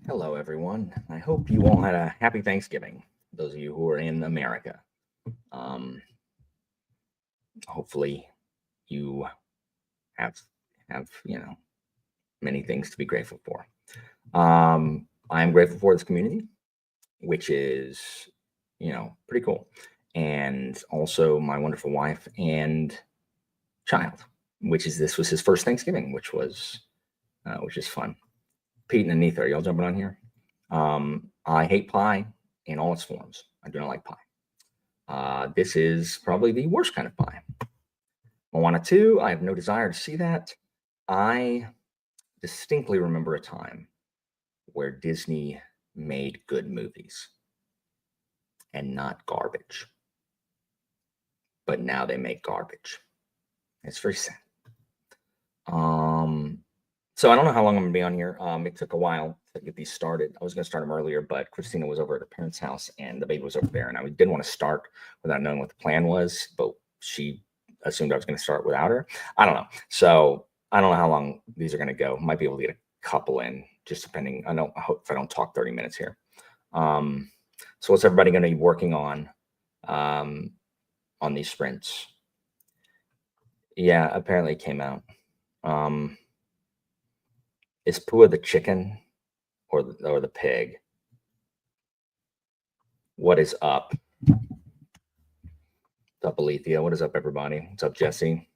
Hello, everyone. I hope you all had a happy Thanksgiving. Those of you who are in America, um, hopefully you have have many things to be grateful for. I am grateful for this community, which is pretty cool, and also my wonderful wife and child, this was his first Thanksgiving, which is fun. Pete and Anita, are y'all jumping on here? I hate pie in all its forms. I do not like pie. This is probably the worst kind of pie. Moana 2, I have no desire to see that. I distinctly remember a time where Disney made good movies and not garbage. But now they make garbage. It's very sad. So I don't know how long I'm gonna be on here. It took a while to get these started. I was gonna start them earlier, but Christina was over at her parents' house and the baby was over there, and I didn't want to start without knowing what the plan was, but she assumed I was gonna start without her. I don't know. So I don't know how long these are gonna go. Might be able to get a couple in, just depending. I hope if I don't talk 30 minutes here. So what's everybody gonna be working on these sprints? Yeah, apparently it came out. Is Pua the chicken or the pig? What is up? What's up, Alethea? What is up, everybody? What's up, Jesse?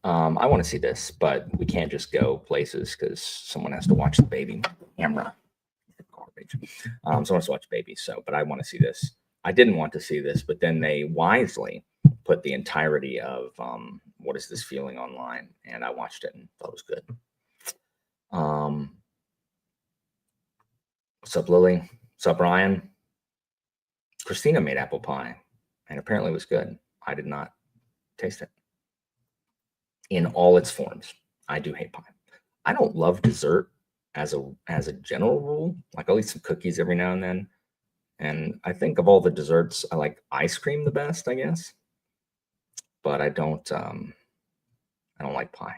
I want to see this, but we can't just go places because someone has to watch the baby camera. Garbage. Someone has to watch baby. But I want to see this. I didn't want to see this, but then they wisely put the entirety of What Is This Feeling online, and I watched it and thought it was good. What's up, Lily? What's up, Ryan? Christina made apple pie, and apparently it was good. I did not taste it in all its forms. I do hate pie. I don't love dessert as a general rule. Like I'll eat some cookies every now and then. And I think of all the desserts, I like ice cream the best, I guess. But I don't like pie.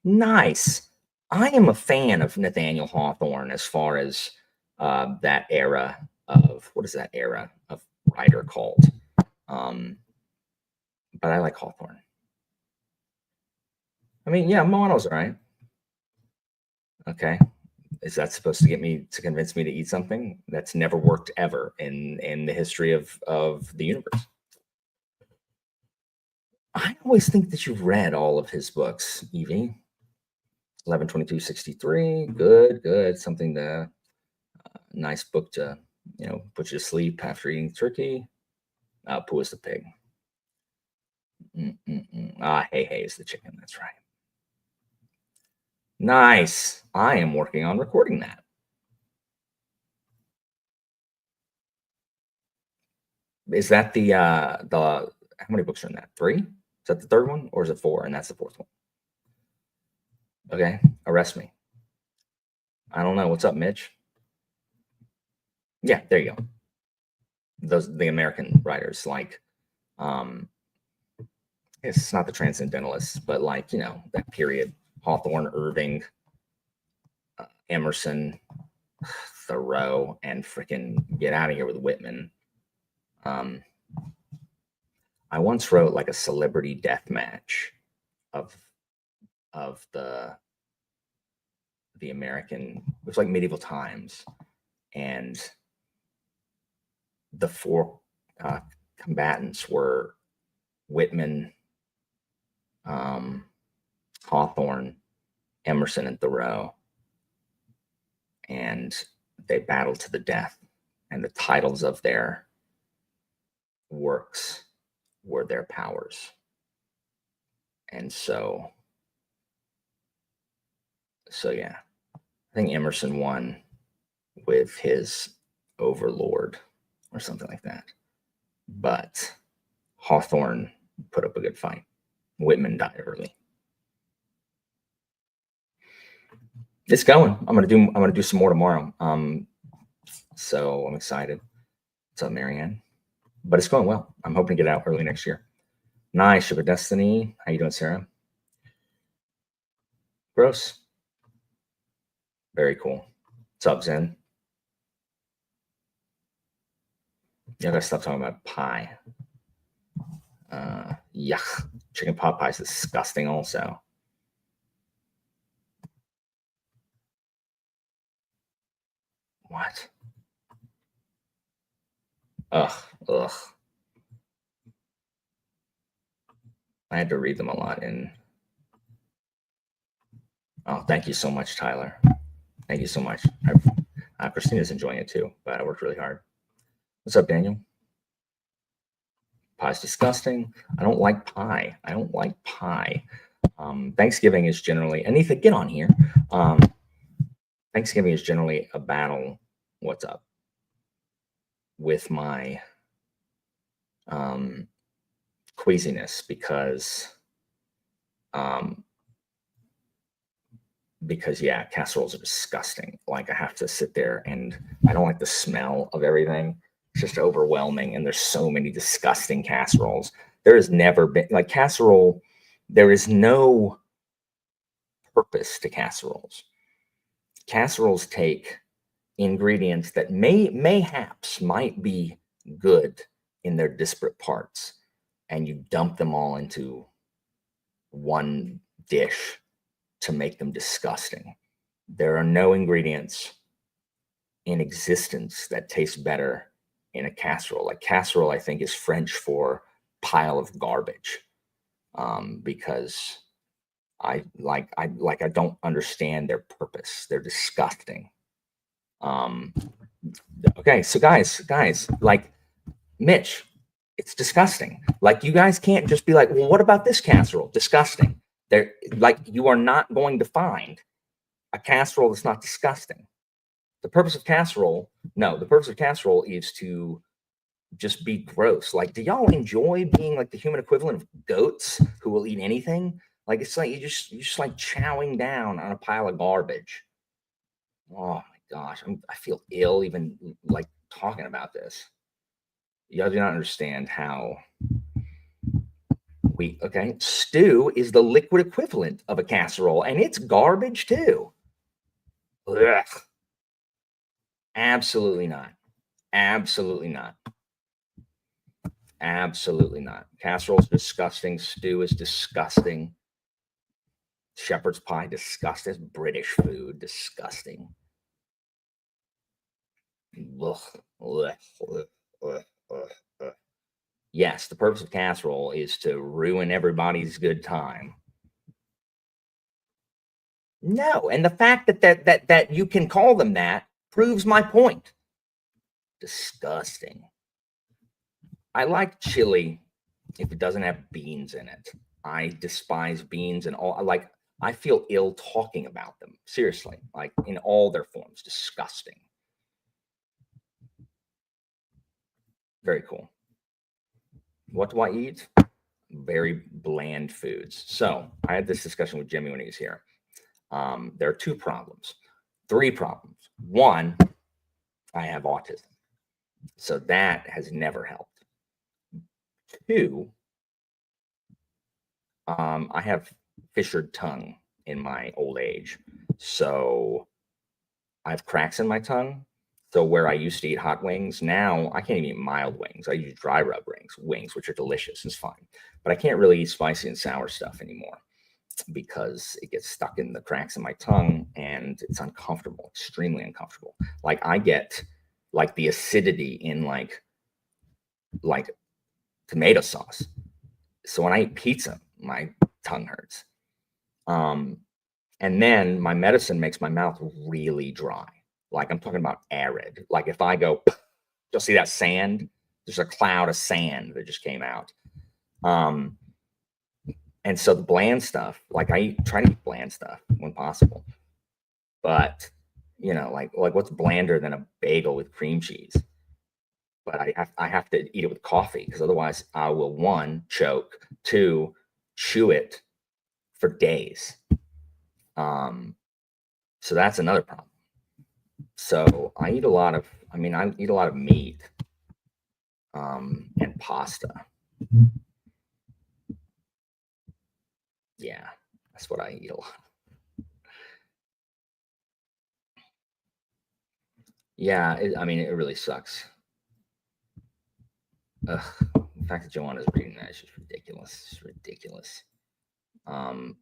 Nice. I am a fan of Nathaniel Hawthorne as far as that era of what is that era of writer called? But I like Hawthorne. I mean, yeah, Moano's all right. Okay. Is that supposed to convince me to eat something? That's never worked ever in the history of the universe. I always think that you've read all of his books, Evie. 11/22/63. Good. Something to nice book to put you to sleep after eating turkey. Pooh is the pig. Hey is the chicken. That's right. Nice. I am working on recording that. Is that the how many books are in that? 3? Is that the third one, or is it 4? And that's the fourth one. Okay, arrest me. I don't know. What's up, Mitch? Yeah, there you go. The American writers, like it's not the Transcendentalists, but like that period: Hawthorne, Irving, Emerson, Thoreau, and freaking get out of here with Whitman. I once wrote like a celebrity death match of the American. It was like medieval times, and the 4 combatants were Whitman, Hawthorne, Emerson, and Thoreau, and they battled to the death. And the titles of their works were their powers. And so yeah, I think Emerson won with his Overlord or something like that. But Hawthorne put up a good fight. Whitman died early. It's going. I'm gonna do some more tomorrow. So I'm excited. What's up, Marianne? But it's going well. I'm hoping to get out early next year. Nice, Sugar Destiny. How you doing, Sarah? Gross. Very cool. Subs in. Yeah, let's stop talking about pie. Yuck. Chicken pot pie is disgusting also. What? Ugh. Ugh. I had to read them a lot. And oh, thank you so much, Tyler. Thank you so much. Christina's enjoying it too, but I worked really hard. What's up, Daniel? Pie's disgusting. I don't like pie. I don't like pie. Thanksgiving is generally, and Ethan, get on here. Thanksgiving is generally a battle. What's up? With my queasiness because yeah, casseroles are disgusting. Like I have to sit there and I don't like the smell of everything. It's just overwhelming. And there's so many disgusting casseroles. There has never been like casserole. There is no purpose to casseroles. Casseroles take ingredients that mayhaps might be good in their disparate parts, and you dump them all into one dish to make them disgusting. There are no ingredients in existence that taste better in a casserole. Like casserole, I think, is French for pile of garbage, because I don't understand their purpose. They're disgusting. Okay, so guys, like Mitch, it's disgusting. Like you guys can't just be like, well, what about this casserole? Disgusting. They're like, you are not going to find a casserole that's not disgusting. The purpose of casserole is to just be gross. Like, do y'all enjoy being like the human equivalent of goats who will eat anything? Like it's like you're just like chowing down on a pile of garbage. Oh my gosh, I feel ill even like talking about this. Y'all do not understand how stew is the liquid equivalent of a casserole, and it's garbage too. Ugh. Absolutely not. Absolutely not. Absolutely not. Casserole's disgusting. Stew is disgusting. Shepherd's pie, disgusting. British food, disgusting. Ugh, ugh, ugh, ugh, ugh, ugh. Yes, the purpose of casserole is to ruin everybody's good time. No, and the fact that you can call them that proves my point. Disgusting. I like chili if it doesn't have beans in it. I despise beans and all. I feel ill talking about them. Seriously, like in all their forms, disgusting. Very cool. What do I eat? Very bland foods. So I had this discussion with Jimmy when he was here. There are three problems. One, I have autism, so that has never helped. Two, I have fissured tongue in my old age, so I have cracks in my tongue. So where I used to eat hot wings, now I can't even eat mild wings. I use dry rub wings, which are delicious. It's fine, but I can't really eat spicy and sour stuff anymore because it gets stuck in the cracks in my tongue and it's uncomfortable, extremely uncomfortable. Like I get like the acidity in like tomato sauce. So when I eat pizza, my tongue hurts. And then my medicine makes my mouth really dry. Like I'm talking about arid. Like if I go, you'll see that sand. There's a cloud of sand that just came out. And so the bland stuff, like try to eat bland stuff when possible. But like what's blander than a bagel with cream cheese? But I have to eat it with coffee because otherwise I will, one, choke, two, chew it for days. So that's another problem. So I eat a lot of meat, and pasta. Yeah, that's what I eat a lot. Yeah, I mean, it really sucks. Ugh, the fact that Joanna's reading that is just ridiculous. It's ridiculous. Um,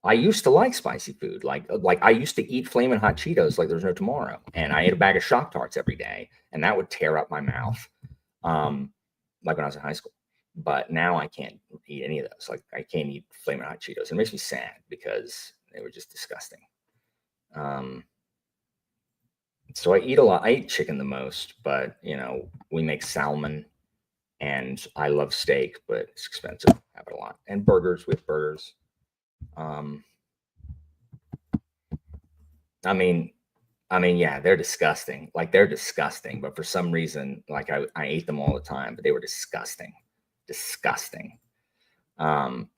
I used to like spicy food. Like I used to eat flaming hot Cheetos like there's no tomorrow, and I ate a bag of Shock Tarts every day, and that would tear up my mouth. Um, like when I was in high school. But now I can't eat any of those. Like I can't eat flaming hot Cheetos. It makes me sad because they were just disgusting. Um, so I eat a lot. I eat chicken the most, but we make salmon, and I love steak, but it's expensive. I have it a lot, and burgers with burgers. Um, I mean, yeah, they're disgusting. Like they're disgusting, but for some reason, like I ate them all the time, but they were disgusting, disgusting. Um,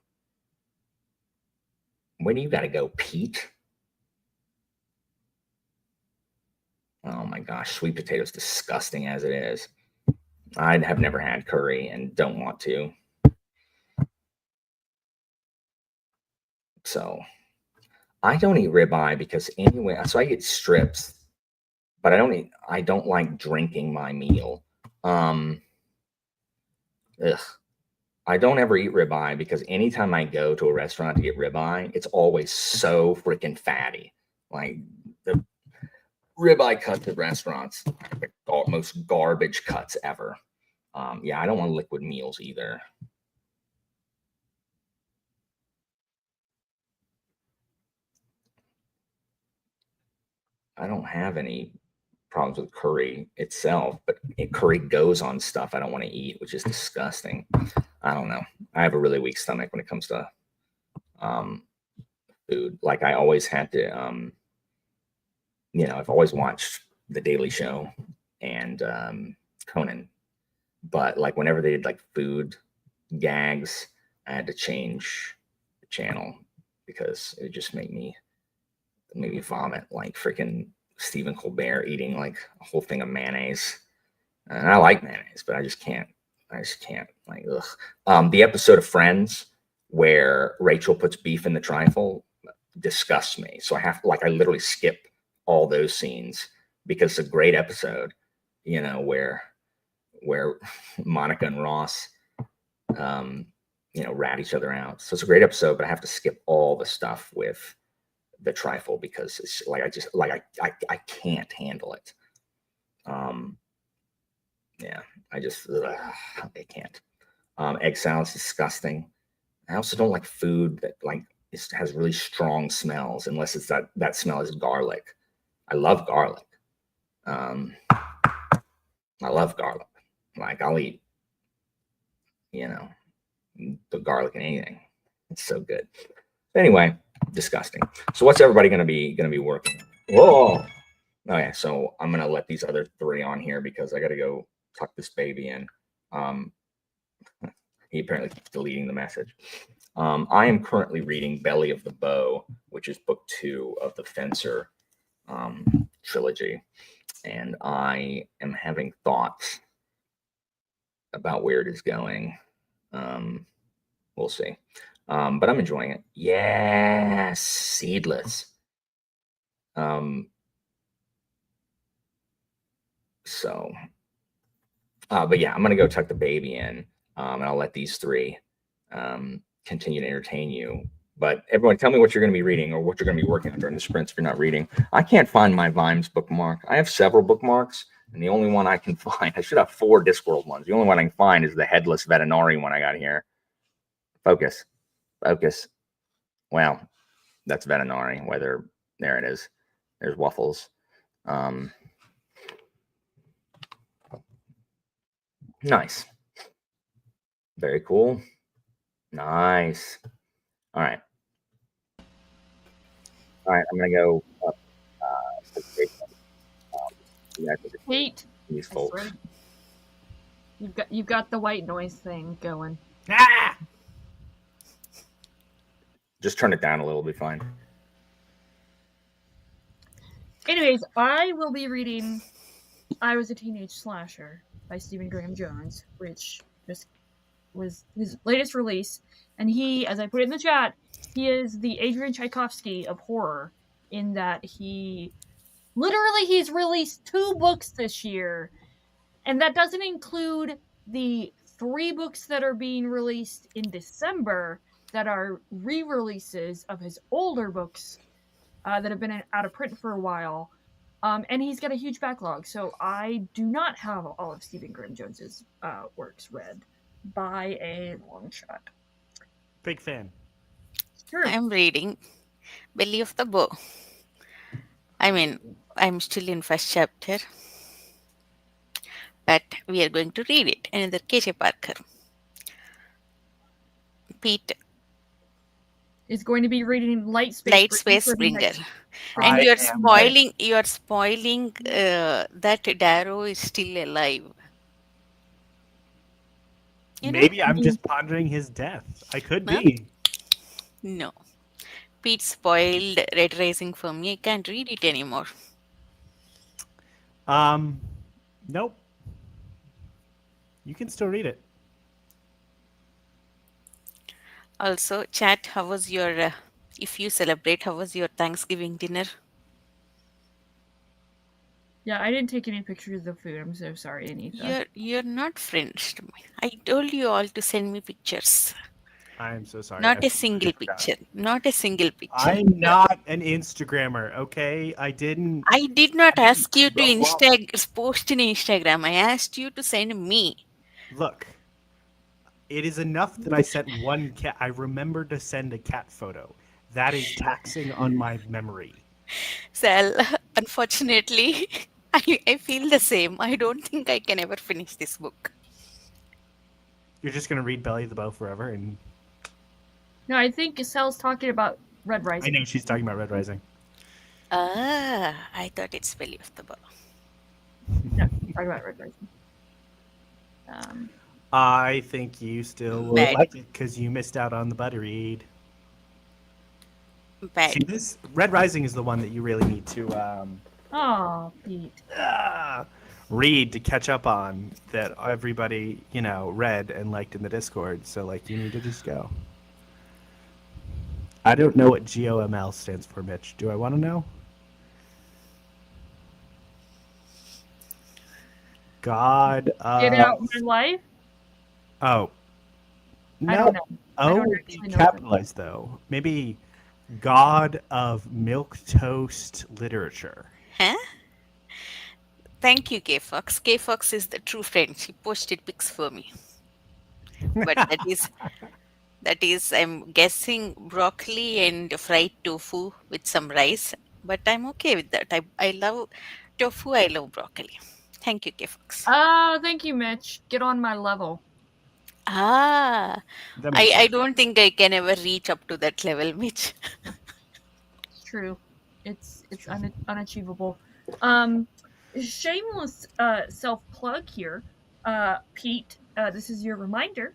where do you got to go, Pete? Oh my gosh, sweet potatoes disgusting as it is. I have never had curry and don't want to. So I don't eat ribeye because anyway, so I eat strips, but I don't like drinking my meal. Um ugh. I don't ever eat ribeye because anytime I go to a restaurant to get ribeye, it's always so freaking fatty. Like the ribeye cuts at restaurants, the most garbage cuts ever. Yeah, I don't want liquid meals either. I don't have any problems with curry itself, but curry goes on stuff I don't want to eat, which is disgusting. I don't know. I have a really weak stomach when it comes to um, food. Like I always had to, I've always watched The Daily Show and Conan, but like whenever they did like food gags, I had to change the channel because it just made me vomit like freaking Stephen Colbert eating like a whole thing of mayonnaise. And I like mayonnaise, but I just can't. I just can't. Like, ugh. The episode of Friends where Rachel puts beef in the trifle disgusts me. So I literally skip all those scenes because it's a great episode, where Monica and Ross, um, rat each other out. So it's a great episode, but I have to skip all the stuff with the trifle because it's like I can't handle it. Um, yeah, I can't. Egg salad's disgusting. I also don't like food that has really strong smells unless it's that smell is garlic. I love garlic. Um, I love garlic. Like I'll eat, you know, put garlic in anything. It's so good. Anyway, disgusting. So what's everybody gonna be working? Whoa. Oh yeah. So I'm gonna let these other three on here because I gotta go tuck this baby in. Um, he apparently keeps deleting the message. I am currently reading Belly of the Bow, which is book 2 of the Fencer trilogy, and I am having thoughts about where it is going. We'll see. But I'm enjoying it. Yes, seedless. Um, so, but yeah, I'm gonna go tuck the baby in, and I'll let these three continue to entertain you. But everyone, tell me what you're going to be reading or what you're going to be working on during the sprints if you're not reading. I can't find my Vimes bookmark. I have several bookmarks, and the only one I can find, I should have 4 Discworld ones. The only one I can find is the headless veterinary one I got here. Focus, focus. Well, that's veterinary. Whether there it is. There's Waffles. Nice. Very cool. Nice. All right. All right. I'm gonna go up. Pete, These I folks. swear, you've got the white noise thing going. Ah! Just turn it down a little. Be fine. Anyways, I will be reading I Was a Teenage Slasher by Stephen Graham Jones, which just was his latest release. And he, as I put it in the chat, he is the Adrian Tchaikovsky of horror in that he Literally, he's released 2 books this year, and that doesn't include the 3 books that are being released in December that are re-releases of his older books that have been out of print for a while. And he's got a huge backlog, so I do not have all of Stephen Graham Jones's works read by a long shot. Big fan. True. I'm reading Belly of the Bow. I mean, I'm still in first chapter, but we are going to read it. Another KJ Parker. Pete, Is going to be reading Light Space, Light Space Springer. And I you're am spoiling that Darrow is still alive. You know? Maybe I'm just pondering his death. I could Huh? be. No. Pete spoiled Red Rising for me. I can't read it anymore. Nope. You can still read it. Also, chat, how was your, if you celebrate, how was your Thanksgiving dinner? Yeah, I didn't take any pictures of the food. I'm so sorry, Anita. You're not friends to me. I told you all to send me pictures. I'm so sorry. Not I a single forgot. picture. Not a single picture. I'm not an Instagrammer, okay? I didn't. I did not ask you to Well, post in Instagram. I asked you to send me. Look, it is enough that I sent one cat. I remember to send a cat photo. That is taxing on my memory. Sal, unfortunately, I feel the same. I don't think I can ever finish this book. You're just gonna read Belly of the Bow forever, and No, I think Sal's talking about Red I Rising. know she's talking about Red Rising. I thought it's Belly of the Bow. No, talking about Red Rising. I think you still will Bad. like it because you missed out on the buddy read. Bad. See, this Red Rising is the one that you really need to Oh, Pete. read to catch up on that everybody read and liked in the Discord. So like you need to just go. I don't know what GOML stands for, Mitch. Do I want to know? God of... Get out my life? Oh. No. I don't know. I Oh, don't be actually know. capitalized though. Maybe God of Milk Toast Literature. Huh? Thank you, K-Fox. K-Fox is the true friend. She posted pics for me. But that is, I'm guessing broccoli and fried tofu with some rice. But I'm okay with that. I love tofu. I love broccoli. Thank you, K-Fox. Oh, thank you, Mitch. Get on my level. Ah, That makes I sense. don't think I can ever reach up to that level, Mitch. It's true. It's unachievable. Shameless self plug here. Pete, this is your reminder.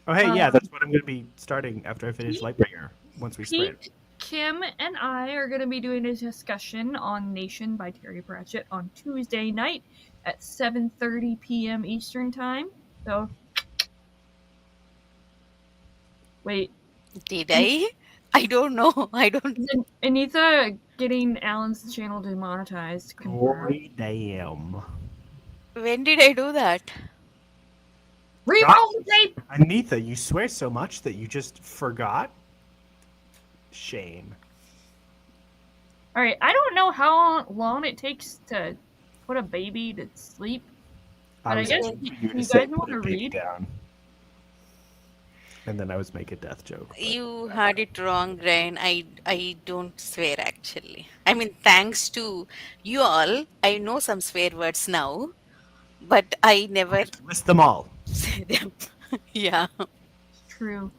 Oh, hey, yeah, that's what I'm going to be starting after I finish Lightbringer once we sprint. Pete, Kim, and I are going to be doing a discussion on Nation by Terry Pratchett on Tuesday night at 7:30 p.m. Eastern Time. So, wait. Did I? I don't know. I don't. Is Anita getting Alan's channel demonetized? Holy damn. When did I do that? Reroll the tape! Anita, you swear so much that you just forgot? Shame. Alright, I don't know how long it takes to put a baby to sleep. But I was guess hoping you were guys say want put a to baby read? down. And then I was make a death joke. but- You had it wrong, Ryan. I don't swear actually. I mean, thanks to you all, I know some swear words now, but I never List them all. say them. Yeah, True.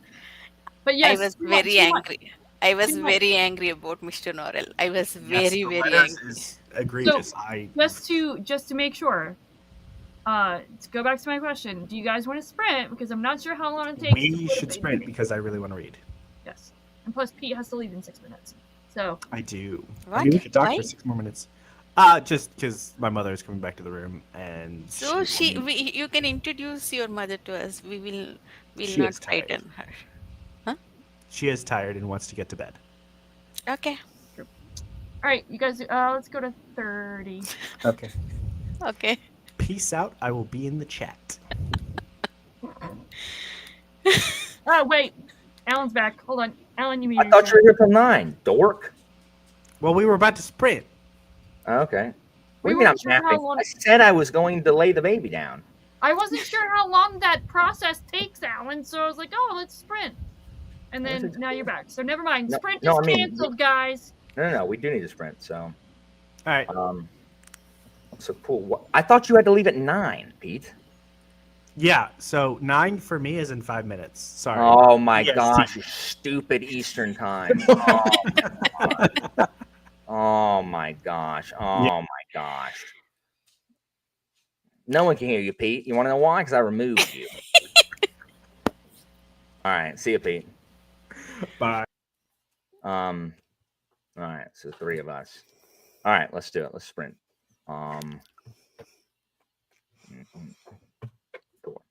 But yes, I was too very much- angry. I was too much. very angry about Mr. Norrell. I was Yes, very, the very letters angry. is egregious. Just to make sure, to go back to my question, do you guys want to sprint? Because I'm not sure how long it takes. to We put a should baby. sprint because I really want to read. Yes, and plus Pete has to leave in 6 minutes. So I do. I What? mean, we could talk Why? for 6 more minutes. Just because my mother is coming back to the room and So she will need- you can introduce your mother to us. We'll She not is tired. frighten her. she is tired and wants to get to bed. Okay. All right, you guys. Let's go to 30. Okay. Okay. Peace out. I will be in the chat. Oh wait, Alan's back. Hold on, Alan, you I muted thought you yourself. were here till 9, dork. Well, we were about to sprint. Okay. What do We you mean I'm weren't sure how napping? long. I said I was going to lay the baby down. I wasn't sure how long that process takes, Alan. So I was like, oh, let's sprint. And What is then it? now you're back. So never mind. No, Sprint no, is I mean, canceled, guys. no. We do need to sprint. So, All right. so cool. I thought you had to leave at 9, Pete. Yeah. So 9 for me is in 5 minutes. Sorry. Oh my Yes. gosh, you stupid Eastern time. Oh my gosh. Oh my gosh. Oh my gosh. No one can hear you, Pete. You want to know why? Because I removed you. All right. See you, Pete. Bye. All right. So 3 of us. All right. Let's do it. Let's sprint. Cool.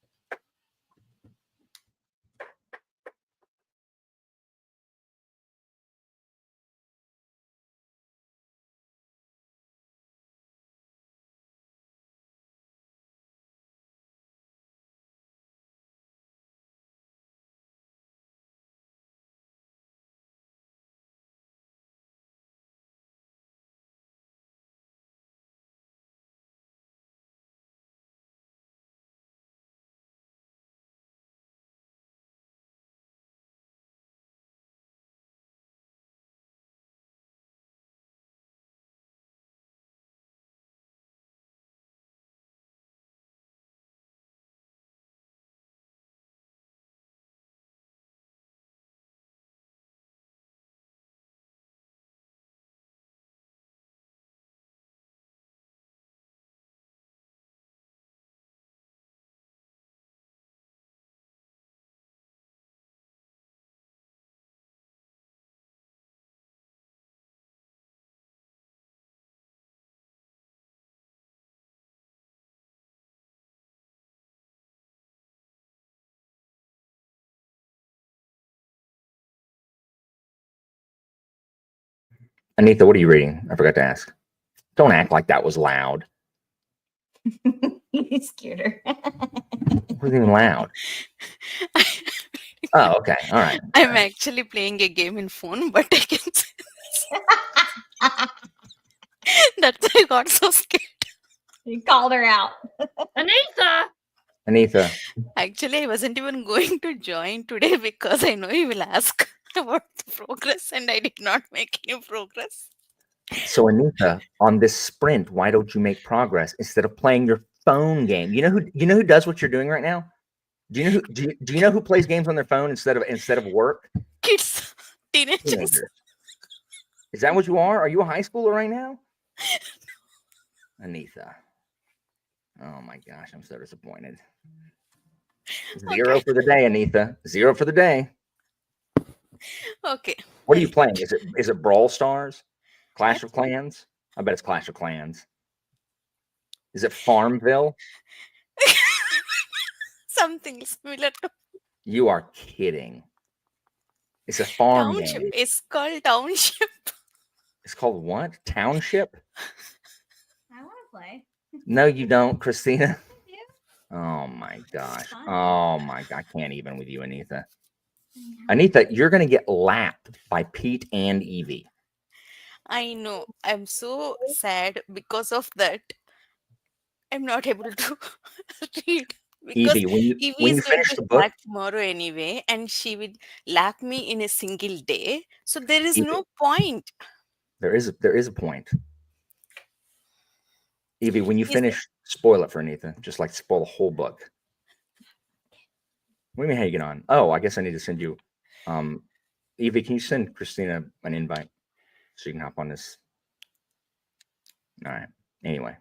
Anita, what are you reading? I forgot to ask. Don't act like that was loud. You scared her. It wasn't even loud. Oh, okay. All right. I'm actually playing a game in phone, but I can say that's why I got so scared. You called her out. Anita. Anita, Actually, I wasn't even going to join today because I know you will ask about the progress, and I did not make any progress. so Anita, on this sprint, why don't you make progress instead of playing your phone game? You know who does what you're doing right now? Do you know who plays games on their phone instead of work? Kids, teenagers. Teenagers. Is that what you are? Are you a high schooler right now? Anita. Oh my gosh, I'm so disappointed. 0 for the day, Anita. 0 for the day. Okay. What are you playing? Is it Brawl Stars? Clash of Clans? I bet it's Clash of Clans. Is it Farmville? Something similar to You are kidding. It's a farm township. game. It's called township. It's called what? Township? I want to play. No, you don't, Christina. Yeah. Oh my gosh. fun. Oh my God. I can't even with you, Anita. Anita, you're going to get lapped by Pete and Evie. I know. I'm so sad because of that. I'm not able to read because Evie, when Evie you is going finish to the book, start tomorrow anyway, and she will lap me in a single day. So there is Evie, no point. there is a point. Evie, when you Is finish, spoil it for Anita. Just like spoil the whole book. What do you mean how you get on? Oh, I guess I need to send you. Evie, can you send Christina an invite so you can hop on this? All right. Anyway.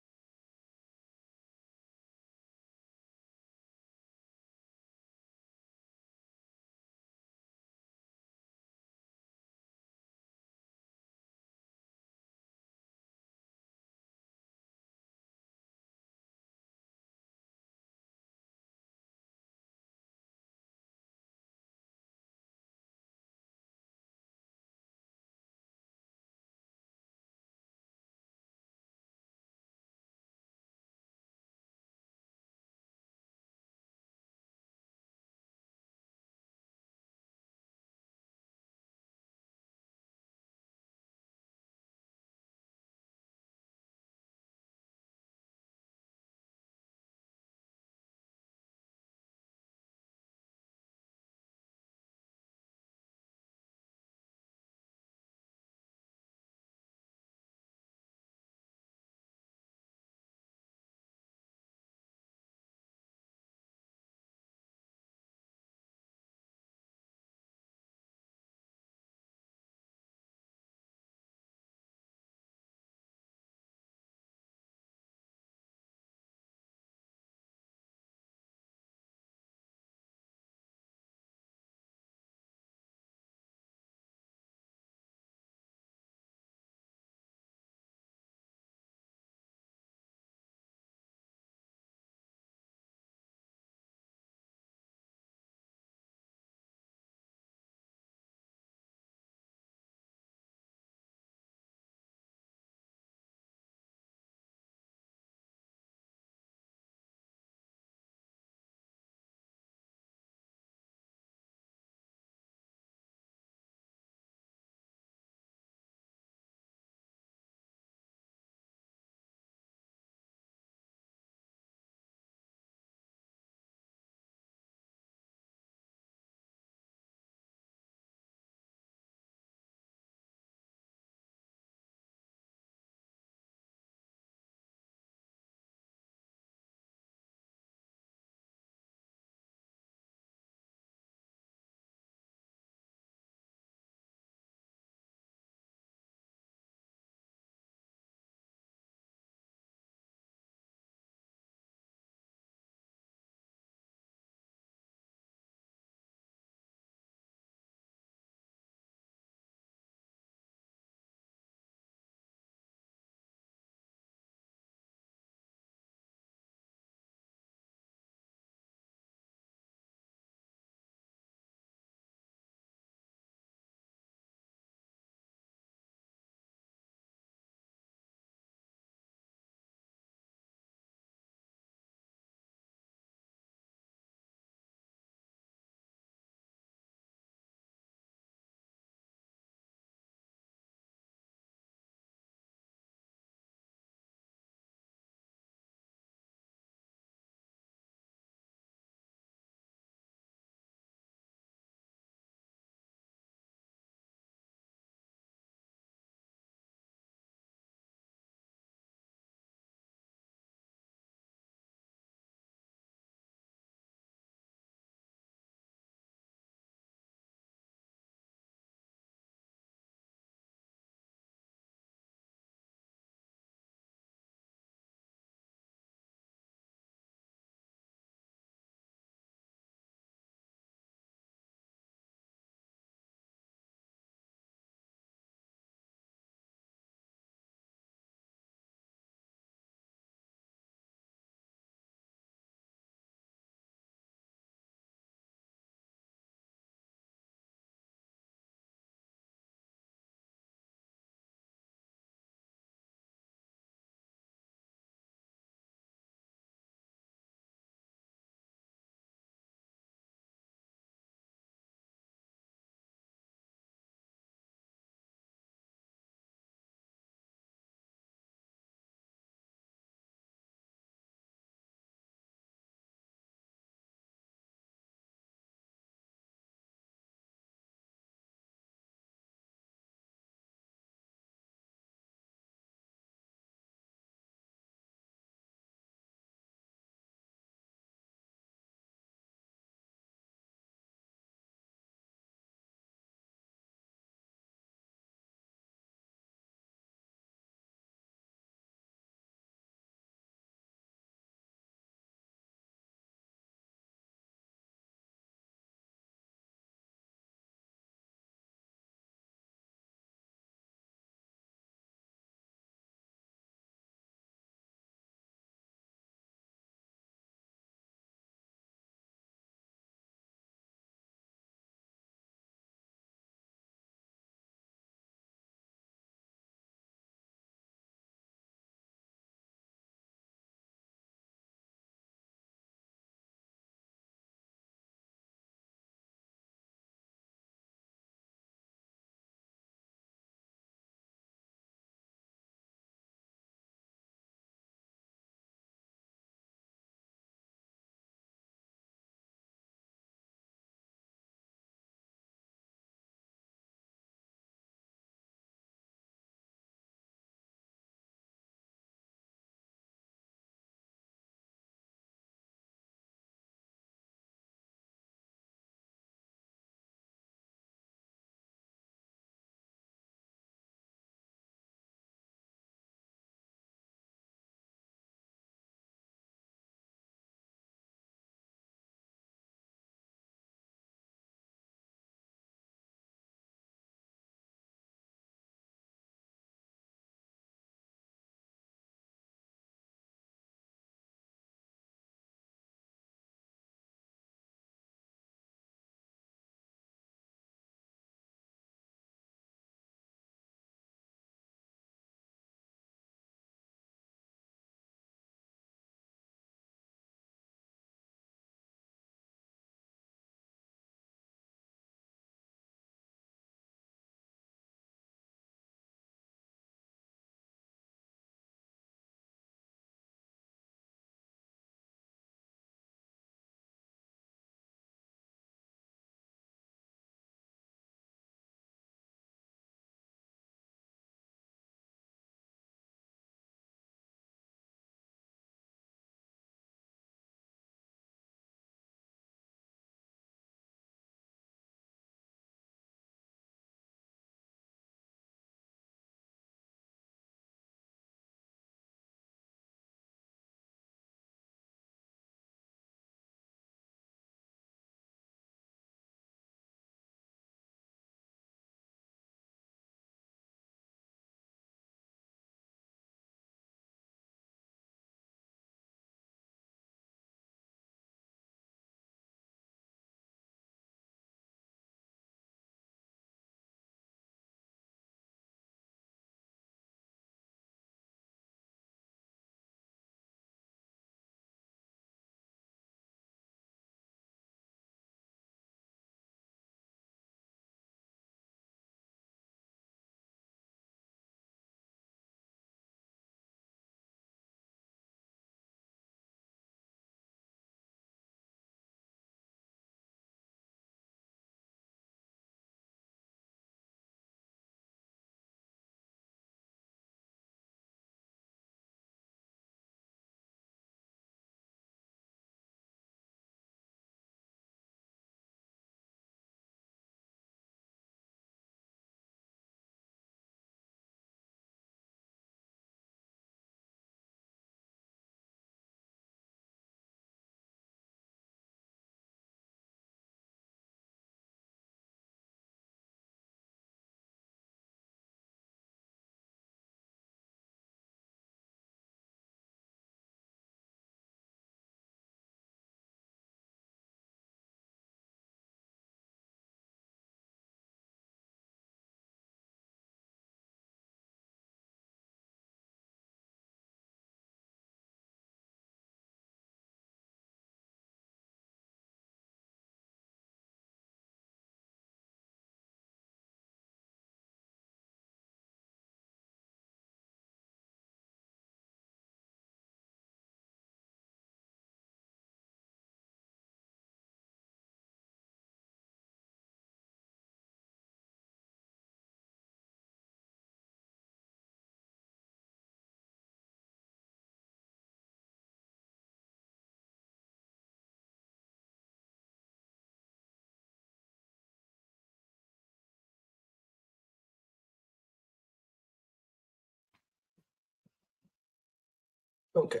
Okay.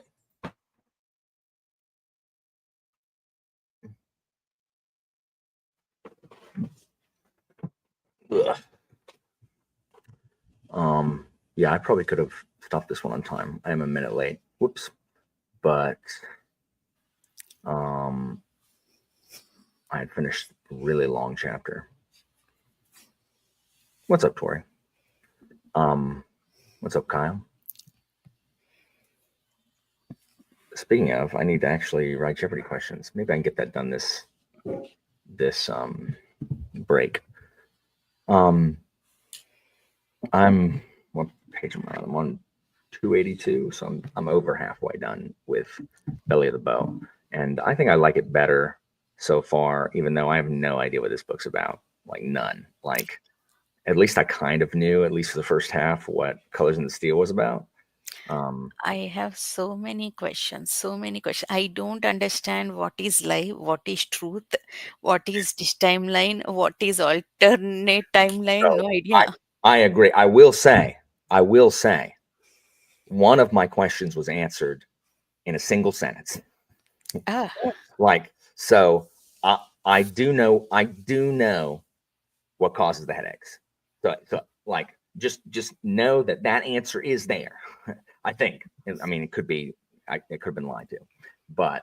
Ugh. Yeah, I probably could have stopped this one on time. I am a minute late. Whoops. But I had finished a really long chapter. What's up, Tori? What's up, Kyle? Speaking of, I need to actually write Jeopardy questions. Maybe I can get that done this break. I'm what page am I on? I'm on 282, so I'm over halfway done with Belly of the Bow, and I think I like it better so far, even though I have no idea what this book's about. Like none. Like at least I kind of knew, at least for the first half, what Colors in the Steel was about. I have so many questions. I don't understand what is life, what is truth, what is this timeline, what is alternate timeline. So No idea. I agree. I will say, one of my questions was answered in a single sentence. Ah, Like, so I do know what causes the headaches. So like, just know that answer is there. I think. I mean, it could be. It could have been lied to, but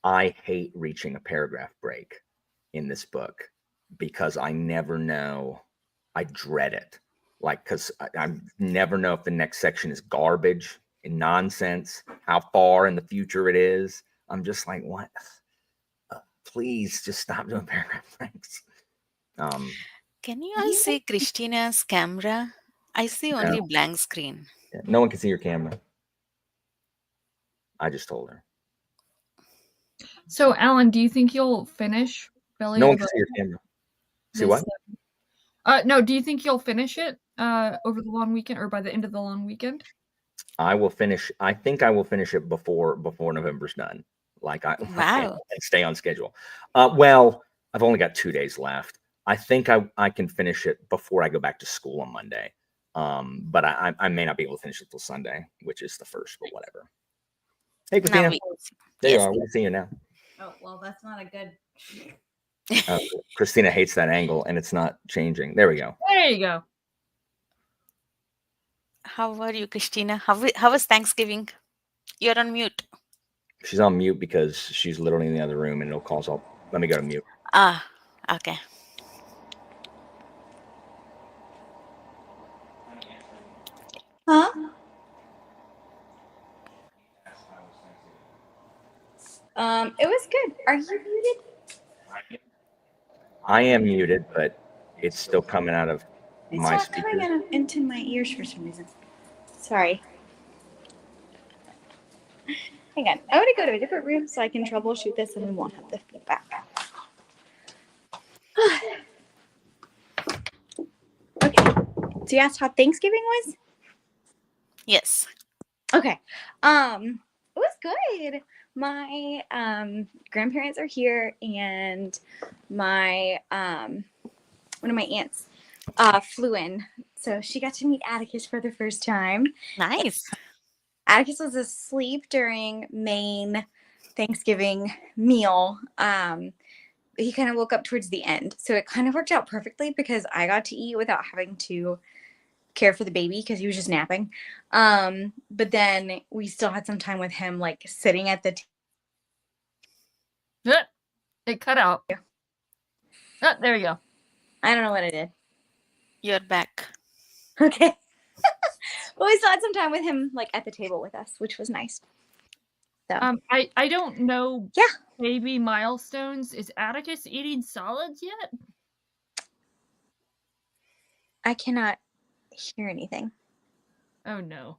I hate reaching a paragraph break in this book because I never know. I dread it. Like, because I never know if the next section is garbage and nonsense, how far in the future it is. I'm just like, what? Please just stop doing paragraph breaks. can you all see Christina's camera? I see only No, blank screen. no one can see your camera. I just told her. So, Alan, do you think you'll finish Belly No of one the can see your Bow? camera. See what? No, do you think you'll finish it over the long weekend or by the end of the long weekend? I will finish. I think I will finish it before November's done. Like Wow. and stay on schedule. Well, I've only got 2 days left. I think I can finish it before I go back to school on Monday. But I may not be able to finish it till Sunday, which is the first. But whatever. Hey, Now Christina. we There you yes. are. We can see you now. Oh, well, that's not a good. Christina hates that angle, and it's not changing. There we go. There you go. How are you, Christina? How was Thanksgiving? You're on mute. She's on mute because she's literally in the other room, and it'll cause all. Let me go to mute. Ah, okay. Huh? It was good. Are you muted? I am muted, but it's still coming out of It's my not coming speakers. into my ears for some reason. Sorry. Hang on. I want to go to a different room so I can troubleshoot this and we won't have the feedback. Okay. So you asked how Thanksgiving was? Yes. Okay. It was good. My grandparents are here and my one of my aunts flew in. So she got to meet Atticus for the first time. Nice. Atticus was asleep during main Thanksgiving meal. He kind of woke up towards the end. So it kind of worked out perfectly because I got to eat without having to care for the baby because he was just napping. But then we still had some time with him, like sitting at the It cut out. There you go. I don't know what I did. You're back. Okay. But we still had some time with him, like at the table with us, which was nice. So I don't know. Yeah. Baby milestones. Is Atticus eating solids yet? I cannot hear anything. Oh no.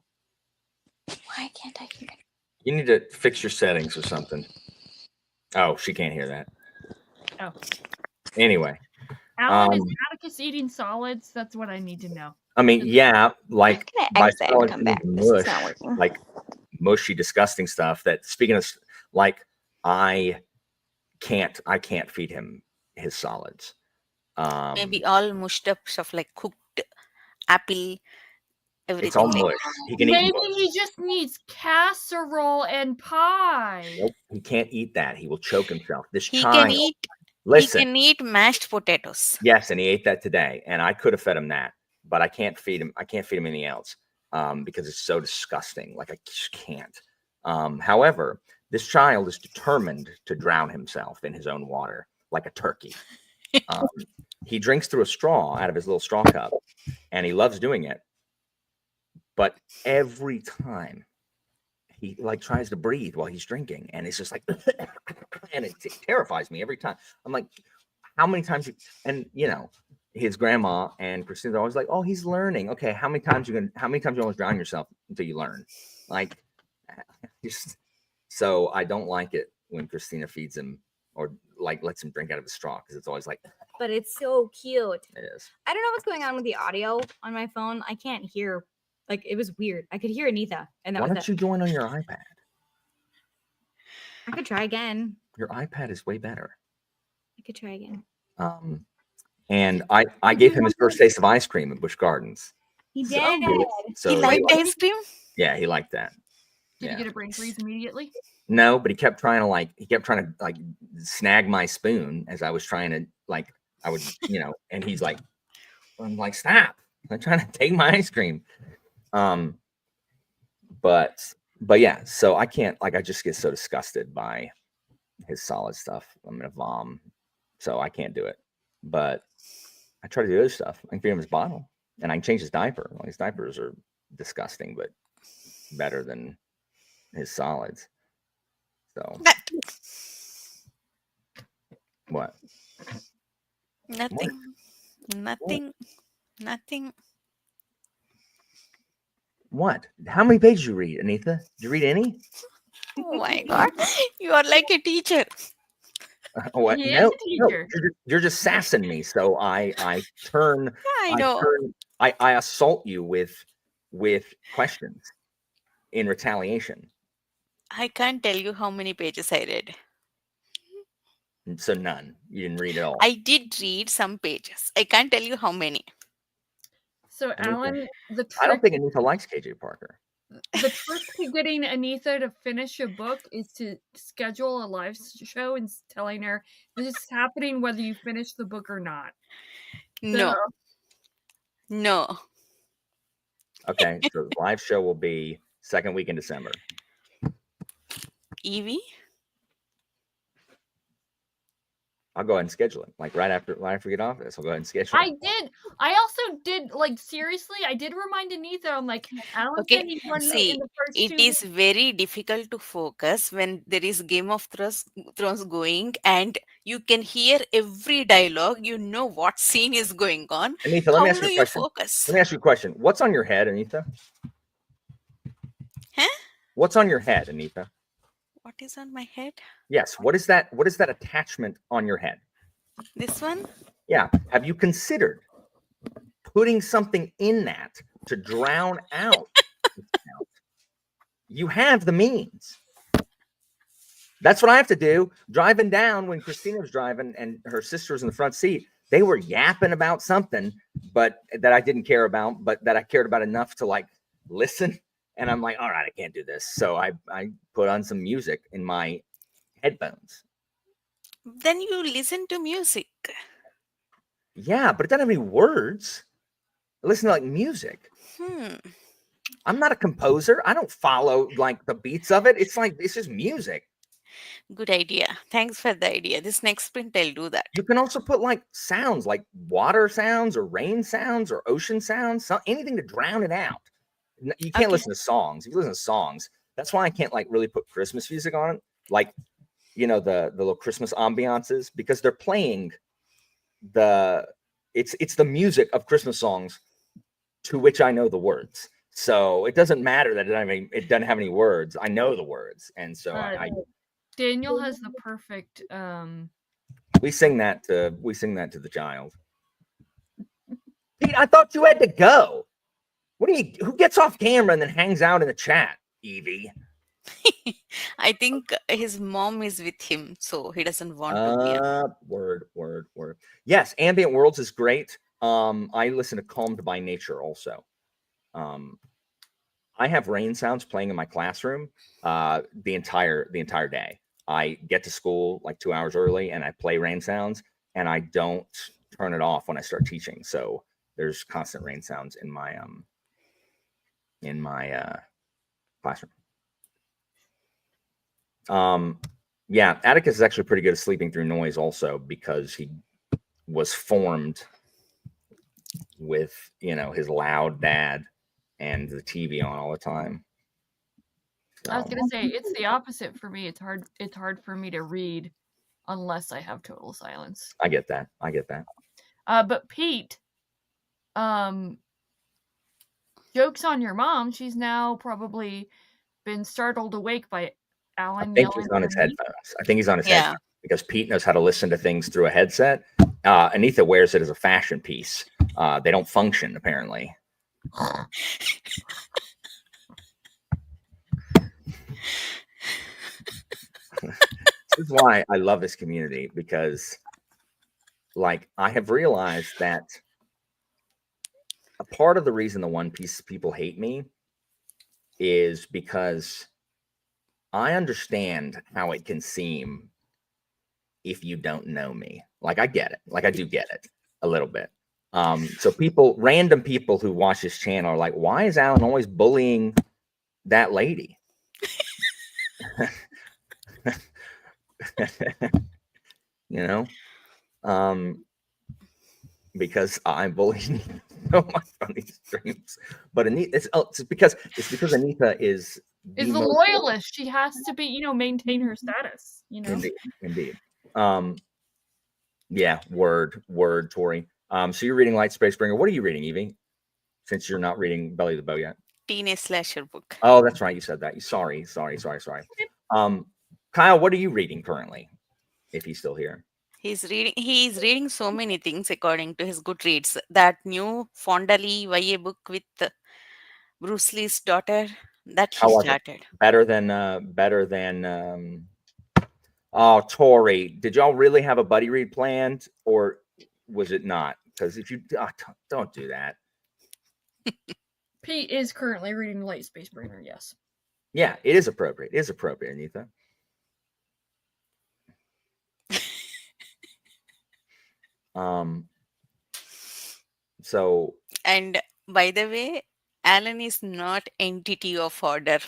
Why can't I hear? You need to fix your settings or something. Oh, she can't hear that. Oh. Anyway, Alan, is Atticus eating solids? That's what I need to know. I mean, yeah, like I'm gonna by exit and solids, come you mean back. This is mush, not working. like mushy, disgusting stuff. That speaking of, like, I can't feed him his solids. Maybe all mushed up stuff like cooked apple, everything. It's all mush. He can eat Maybe mush. he just needs casserole and pie. Nope, he can't eat that. He will choke himself. This He child. can eat. Listen. He can eat mashed potatoes. Yes, and he ate that today, and I could have fed him that, but I can't feed him. I can't feed him anything else because it's so disgusting. Like I just can't. However, this child is determined to drown himself in his own water, like a turkey. He drinks through a straw out of his little straw cup, and he loves doing it. But every time he like tries to breathe while he's drinking, and it's just like, and it terrifies me every time. I'm like, how many times? And you know, his grandma and Christina's always like, "Oh, he's learning." Okay, how many times you almost drown yourself until you learn? Like, just so I don't like it when Christina feeds him or like lets him drink out of a straw because it's always like. But it's so cute. It is. I don't know what's going on with the audio on my phone. I can't hear. Like, it was weird. I could hear Anita, and that Why was don't you join on your iPad? I could try again. Your iPad is way better. I could try again. And I gave him his first taste of ice cream at Busch Gardens. He So- did. So He liked ice cream. Yeah, he liked that. Did Yeah. you get a brain freeze immediately? No, but he kept trying to snag my spoon as I was trying to I would, and he's like, I'm like, stop. I'm trying to take my ice cream. But yeah, so I can't, I just get so disgusted by his solid stuff. I'm gonna vom. So I can't do it. But I try to do other stuff. I can feed him his bottle and I can change his diaper. Well, his diapers are disgusting, but better than his solids. So what? Nothing. Nothing. What? How many pages you read, Anita? Did you read any? Oh my god. You are like a teacher. What? He is No, a teacher. you're just sassing me. So I turn. I know. I assault you with questions in retaliation. I can't tell you how many pages I read. So none. You didn't read at all. I did read some pages. I can't tell you how many. So, Anita, Alan, the I don't trick, think Anita likes KJ Parker. the trick to getting Anita to finish a book is to schedule a live show and telling her this is happening whether you finish the book or not. No. So, No. Okay, so the live show will be second week in December. Evie? I'll go ahead and schedule it. Like right after we get off this, I'll go ahead and schedule it. I also did, like, seriously, I did remind Anita, I'm like, Alan Okay, said he's running see, in the first it 2 is very difficult to focus when there is Game of Thrones going and you can hear every dialogue. You know what scene is going on. Anita, let me How ask do you a you question. focus? Let me ask you a question. What's on your head, Anita? Huh? What's on your head, Anita? What is on my head? Yes. What is that attachment on your head? This one? Yeah. Have you considered putting something in that to drown out the sound? You have the means. That's what I have to do. Driving down when Christina was driving and her sister was in the front seat, they were yapping about something, but that I didn't care about, but that I cared about enough to like listen. And I'm like, all right, I can't do this. So I put on some music in my headphones. Then you listen to music. Yeah, but it doesn't have any words. I listen to like music. I'm not a composer. I don't follow like the beats of it. It's just music. Good idea. Thanks for the idea. This next sprint, I'll do that. You can also put like sounds, like water sounds or rain sounds or ocean sounds, anything to drown it out. You can't listen to songs. If you listen to songs, that's why I can't like really put Christmas music on it. Like, the little Christmas ambiances, because they're playing it's the music of Christmas songs to which I know the words. So it doesn't matter that it doesn't have any words. I know the words. And so Daniel has the perfect we sing that to the child. Pete, I thought you had to go. Who gets off camera and then hangs out in the chat, Evie? I think his mom is with him, so he doesn't want to be on. Word. Yes, Ambient Worlds is great. I listen to Calmed by Nature also. I have rain sounds playing in my classroom the entire day. I get to school like 2 hours early and I play rain sounds, and I don't turn it off when I start teaching. So there's constant rain sounds in my classroom. Yeah, Atticus is actually pretty good at sleeping through noise also, because he was formed with, his loud dad and the TV on all the time. I was So, gonna say it's the opposite for me. It's hard for me to read unless I have total silence. I get that. But Pete, joke's on your mom. She's now probably been startled awake by Alan I think yelling he's on his underneath. headphones. I think he's on his Yeah. headphones because Pete knows how to listen to things through a headset. Anita wears it as a fashion piece. They don't function, apparently. This is why I love this community, because like I have realized that a part of the reason the One Piece people hate me is because I understand how it can seem if you don't know me. Like I get it. Like I do get it a little bit. So random people who watch this channel are like, why is Alan always bullying that lady? Because I'm bullying so much on these streams. But Anita, it's because Anita is the most loyalist. She has to be, maintain her status. Indeed. Yeah, word, Tori. So you're reading Light Space Bringer. What are you reading, Evie? Since you're not reading Belly of the Bow yet. Teenage slasher book. Oh, that's right. You said that. Sorry. Kyle, what are you reading currently? If he's still here. He's reading so many things according to his Goodreads. That new Fonda Lee YA book with Bruce Lee's daughter that he started. Better than oh, Tori, did y'all really have a buddy read planned, or was it not? Because if you don't do that. Pete is currently reading Light Space Bringer, yes. Yeah, it is appropriate. It is appropriate, Anita. So. And by the way, Alan is not entity of order.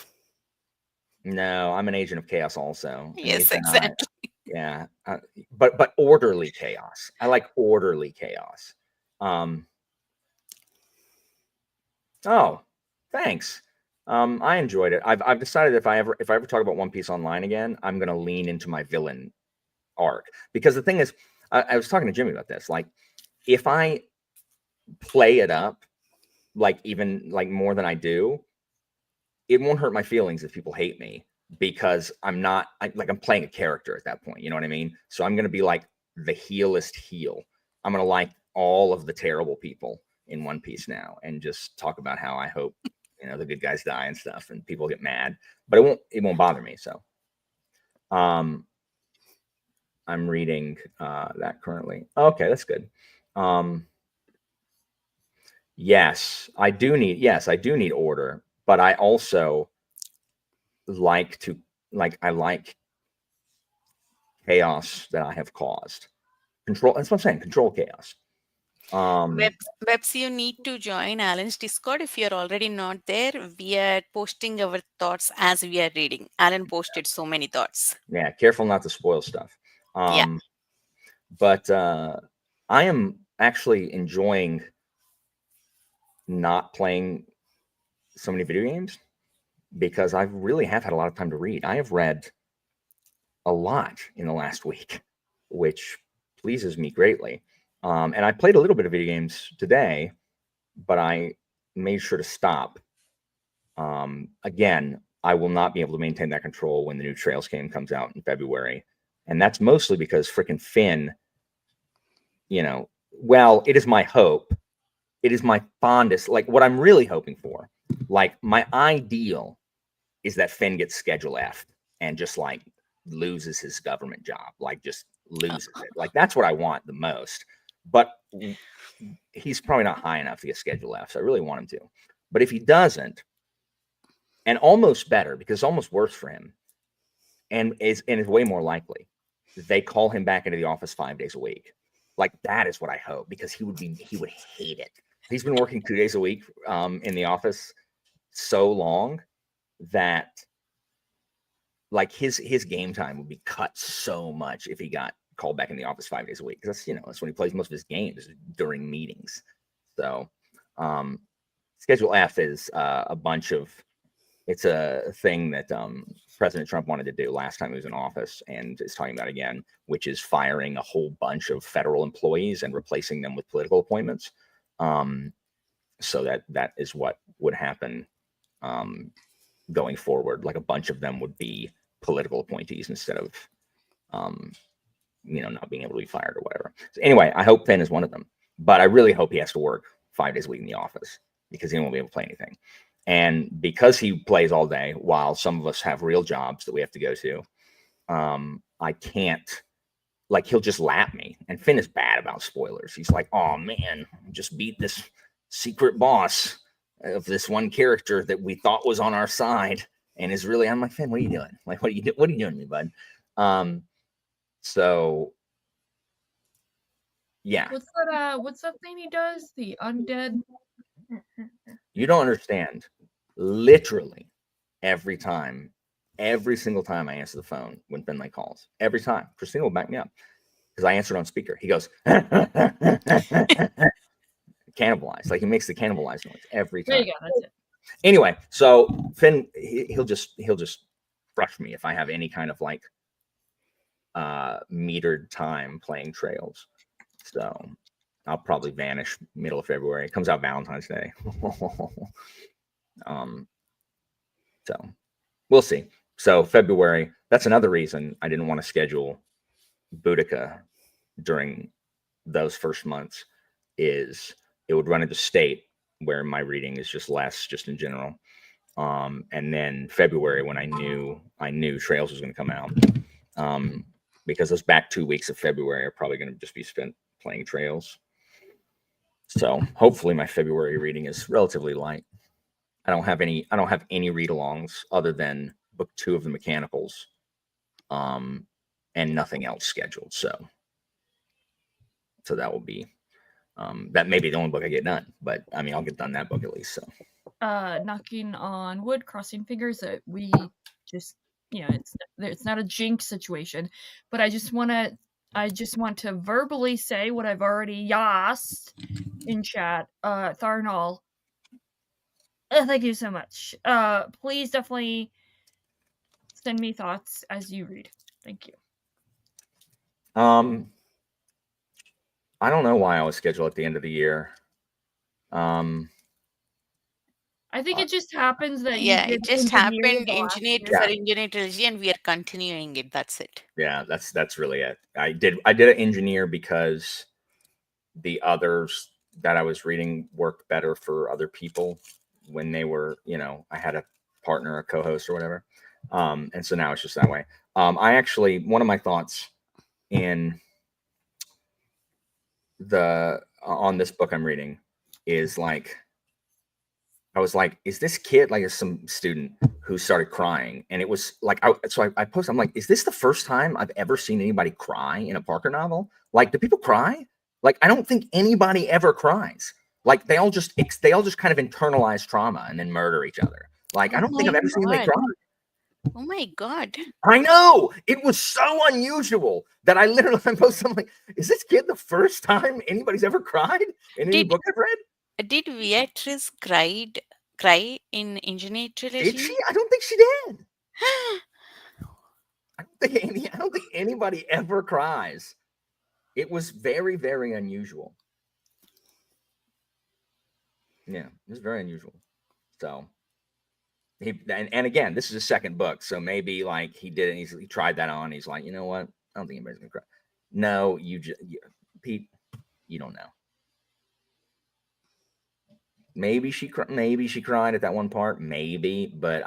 No, I'm an agent of chaos also. Yes, exactly. Yeah, but orderly chaos. I like orderly chaos. Oh, thanks. I enjoyed it. I've decided if I ever talk about One Piece online again, I'm gonna lean into my villain arc, because the thing is, I was talking to Jimmy about this. Like, if I play it up, like even like more than I do, it won't hurt my feelings if people hate me, because I'm playing a character at that point. You know what I mean? So I'm gonna be like the heelest heel. I'm gonna like all of the terrible people in One Piece now, and just talk about how I hope the good guys die and stuff, and people get mad, but it won't bother me. So, I'm reading that currently. Okay, that's good. Yes, I do need order, but I also like chaos that I have caused. Control. That's what I'm saying. Control chaos. Webs, you need to join Alan's Discord if you're already not there. We are posting our thoughts as we are reading. Alan posted so many thoughts. Yeah, careful not to spoil stuff. Yeah. But I am actually enjoying not playing so many video games, because I really have had a lot of time to read. I have read a lot in the last week, which pleases me greatly. And I played a little bit of video games today, but I made sure to stop. Again, I will not be able to maintain that control when the new Trails game comes out in February. And that's mostly because frickin' Finn, well, it is my hope. It is my fondest, like what I'm really hoping for. Like my ideal is that Finn gets Schedule F and just like loses his government job, like just loses it. Like that's what I want the most. But he's probably not high enough to get Schedule F, so I really want him to. But if he doesn't, and almost better, because it's almost worse for him, and is way more likely they call him back into the office 5 days a week. Like, that is what I hope, because he would hate it. He's been working 2 days a week in the office so long that like his game time would be cut so much if he got called back in the office 5 days a week, because that's, you know, that's when he plays most of his games, during meetings. So Schedule F is a bunch of, it's a thing that President Trump wanted to do last time he was in office, and is talking about again, which is firing a whole bunch of federal employees and replacing them with political appointments. So that is what would happen going forward. Like, a bunch of them would be political appointees instead of, you know, not being able to be fired or whatever. So anyway, I hope Finn is one of them, but I really hope he has to work 5 days a week in the office, because he won't be able to play anything. And because he plays all day, while some of us have real jobs that we have to go to, I can't, like, he'll just lap me. And Finn is bad about spoilers. He's like, oh man, just beat this secret boss of this one character that we thought was on our side, and is really, I'm like, Finn, what are you doing? Like, what are you doing to me, bud? So yeah. What's that thing he does? The undead. You don't understand. Literally every single time I answer the phone when Finlay calls, every time, Christina will back me up, because I answered on speaker. He goes, cannibalize. Like, he makes the cannibalize noise every time. There you go. That's it. Anyway, so Finn, he'll just brush me if I have any kind of like metered time playing Trails. So I'll probably vanish middle of February. It comes out Valentine's Day. So we'll see. So February, that's another reason I didn't want to schedule Boudica during those first months, is it would run into state where my reading is just less, just in general. And then February, when I knew Trails was going to come out, because those back 2 weeks of February are probably going to just be spent playing Trails. So hopefully my February reading is relatively light. I don't have any read-alongs other than book 2 of the Mechanicals, and nothing else scheduled. So that will be, that may be the only book I get done, but I mean, I'll get done that book at least. So Knocking on wood, crossing fingers that we just, you know, it's not a jinx situation, but I just want to verbally say what I've already asked in chat. Tharnal, thank you so much. Please definitely send me thoughts as you read. Thank you. I don't know why I was scheduled at the end of the year. I think it just happens that Yeah, you it did just engineer happened, the last engineered year. for Engineer Trilogy, and we are continuing it. That's it. Yeah, that's really it. I did an engineer because the others that I was reading worked better for other people when they were, you know, I had a partner, a co-host or whatever. And so now it's just that way. I actually, one of my thoughts on this book I'm reading is like, I was like, is this kid, like, some student who started crying? And it was like, I posted, I'm like, is this the first time I've ever seen anybody cry in a Parker novel? Like, do people cry? Like, I don't think anybody ever cries. Like, they all just kind of internalize trauma and then murder each other. Like, I don't think I've ever seen anybody cry. Oh my God. I know. It was so unusual that I literally posted, I'm like, is this kid the first time anybody's ever cried in any book I've read? Did Beatrice cry in Engineer Trilogy? Did she? I don't think she did. I don't think anybody ever cries. It was very, very unusual. Yeah, it was very unusual. So and again, this is his second book, so maybe like he did it. He tried that on. He's like, you know what? I don't think anybody's gonna cry. No, Pete, you don't know. Maybe she cried at that one part, maybe, but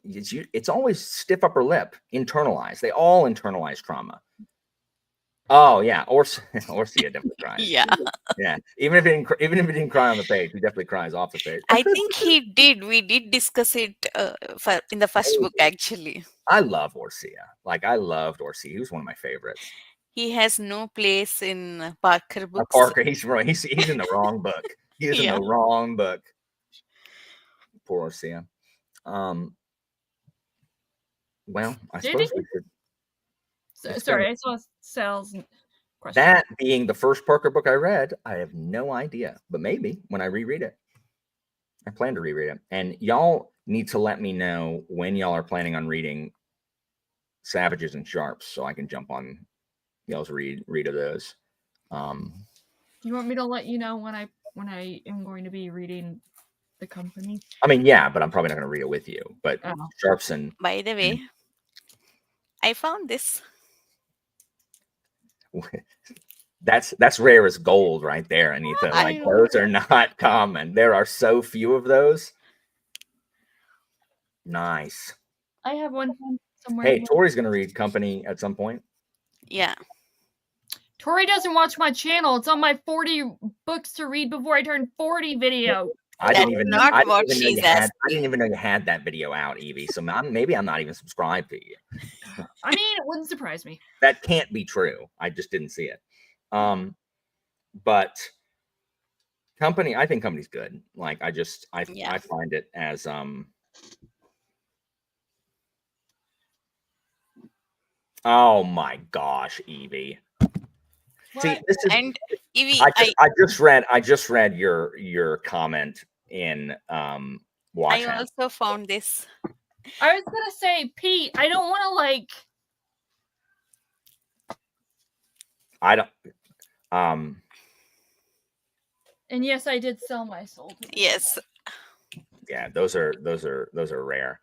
it's always stiff upper lip, internalized. They all internalize trauma. Oh yeah, Orsia definitely cries. Yeah, Yeah, even if it didn't cry on the page, he definitely cries off the page. I think he did. We did discuss it in the first book, actually. I love Orsia. Like I loved Orsia. He was one of my favorites. He has no place in Parker books. Parker, he's wrong. He's in the wrong book. He is in Yeah. the wrong book. Poor Orsia. Well, I Did suppose he? we should. Sorry, I saw Sal's question. That being the first Parker book I read, I have no idea. But maybe when I reread it, I plan to reread it. And y'all need to let me know when y'all are planning on reading Savages and Sharps, so I can jump on y'all's read of those. Do you want me to let you know when I am going to be reading The Company? I mean, yeah, but I'm probably not going to read it with you. But Oh. Sharps and By the way, I found this. that's rare as gold right there, Anita. I Like know. those are not common. There are so few of those. Nice. I have one somewhere. Hey, Tori's going to read Company at some point. Yeah. Tori doesn't watch my channel. It's on my 40 books to read before I turn 40 video. I didn't That's even not know. I what didn't even know she's you had. I asking. didn't even know you had that video out, Evie. So maybe I'm not even subscribed to you. I mean, it wouldn't surprise me. That can't be true. I just didn't see it. But Company, I think Company's good. Like I Yeah. find it as oh my gosh, Evie. What? See, this is And Evie, I just read your comment in Watch I House. also found this. I was gonna say, Pete, I don't want to like. I don't And yes, I did sell my soul. To the Yes. yeah, those are rare.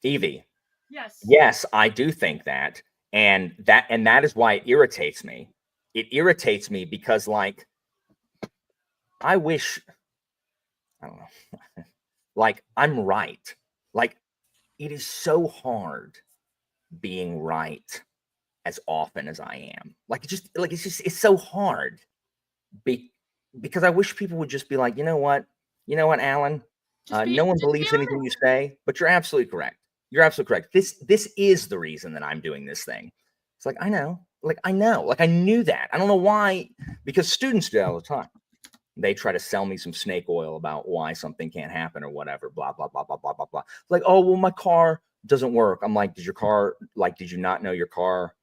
Evie, Yes. yes, I do think that, and that is why it irritates me. It irritates me because, like, I wish, I don't know, like I'm right. Like, it is so hard being right as often as I am. Like, it's so hard. Because I wish people would just be like, you know what, Alan, no one believes anything you say, but you're absolutely correct. You're absolutely correct. This is the reason that I'm doing this thing. It's like, I know, like I knew that. I don't know why, because students do it all the time. They try to sell me some snake oil about why something can't happen or whatever, blah, blah, blah, blah, blah, blah, blah. Like, oh, well, my car doesn't work. I'm like, did you not know your car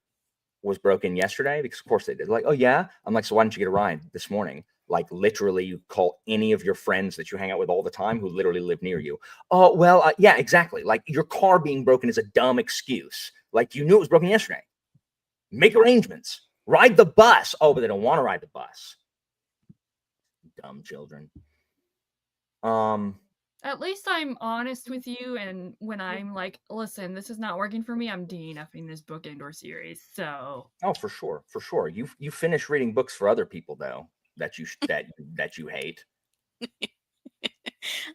was broken yesterday? Because of course they did. Like, oh yeah. I'm like, so why didn't you get a ride this morning? Like literally you call any of your friends that you hang out with all the time who literally live near you. Oh, well, yeah, exactly. Like your car being broken is a dumb excuse. Like you knew it was broken yesterday. Make arrangements. Ride the bus. Oh, but they don't want to ride the bus. Dumb children. At least I'm honest with you, and when I'm like, listen, this is not working for me, I'm DNFing this book and/or series. So. Oh, for sure. You finish reading books for other people though that you hate.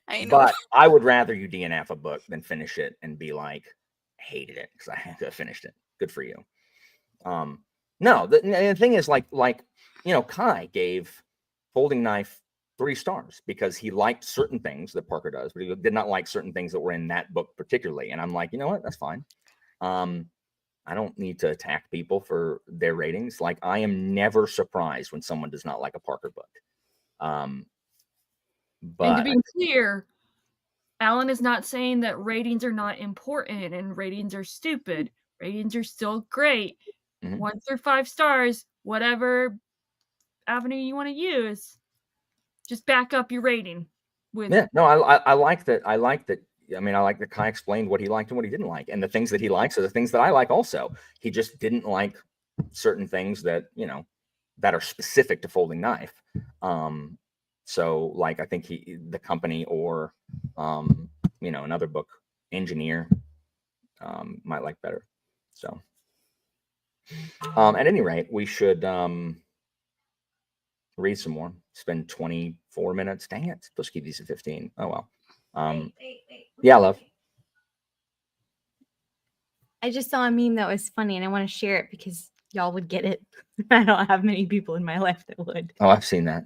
I know. But I would rather you DNF a book than finish it and be like, hated it because I finished it. Good for you. No, the thing is, like Kai gave Folding Knife 3 stars because he liked certain things that Parker does, but he did not like certain things that were in that book particularly. And I'm like, you know what? That's fine. I don't need to attack people for their ratings. Like, I am never surprised when someone does not like a Parker book. But and to be clear, Alan is not saying that ratings are not important and ratings are stupid. Ratings are still great. 1 through 5 stars, whatever avenue you want to use, just back up your rating. Yeah, no, I like that. I like that. I mean, I like that Kai explained what he liked and what he didn't like, and the things that he likes are the things that I like also. He just didn't like certain things that that are specific to Folding Knife. So like I think the Company or another book, Engineer, might like better. So at any rate, we should read some more. Spend 24 minutes. Dang it. Supposed to keep these at 15. Oh well. Yeah, love. I just saw a meme that was funny, and I want to share it because y'all would get it. I don't have many people in my life that would. Oh, I've seen that.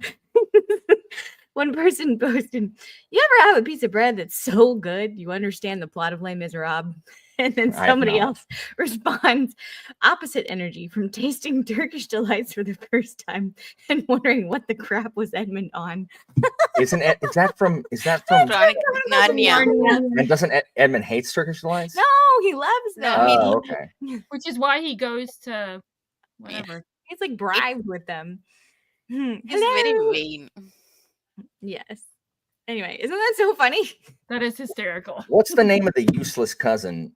One person posted, "You ever have a piece of bread that's so good you understand the plot of Les Miserables?" And then I have somebody not. else responds, "Opposite energy from tasting Turkish delights for the first time and wondering what the crap was Edmund on." Isn't it? Is that from? Chronic Narnia. And doesn't Edmund hates Turkish delights? No, he loves No, them. he Oh, okay. Which is why he goes to whatever. He's like bribed with them. He's very Hello. vain. Yes. Anyway, isn't that so funny? That is hysterical. What's the name of the useless cousin?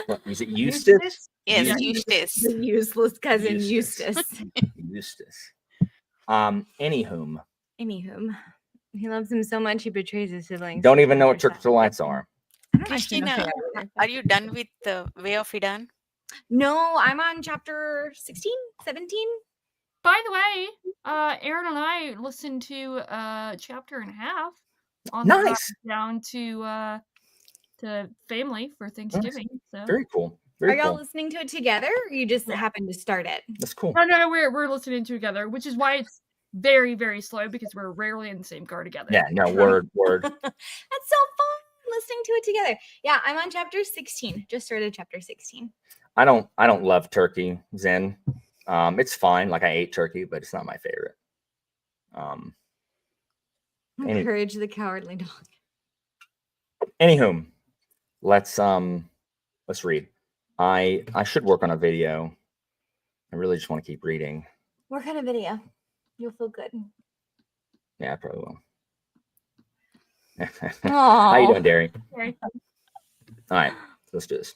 What, is it Eustace? Yes, Yeah. Eustace. The useless cousin Eustace. Eustace. Eustace. Anywhom, Anywho, he loves him so much he betrays his siblings. don't even know what Turkish delights are. I don't actually know if Christina, they are. are you done with the Way of Idan? No, I'm on chapter 16, 17. By the way, Aaron and I listened to a chapter and a half on the drive Nice. down to family for Thanksgiving. So Very cool. Are Very y'all cool. listening to it together, or you just happened to start it? That's cool. no, we're listening together, which is why it's very, very slow because we're rarely in the same car together. Yeah. No. Word. That's so fun listening to it together. Yeah, I'm on chapter 16. Just started chapter 16. I don't love turkey, Zen. It's fine. Like I ate turkey, but it's not my favorite. Any- Courage the Cowardly Dog. Anywho, let's read. I should work on a video. I really just want to keep reading. What kind of video? You'll feel good. Yeah, I probably will. Aww. How you doing, Derry? Okay. All right, let's do this.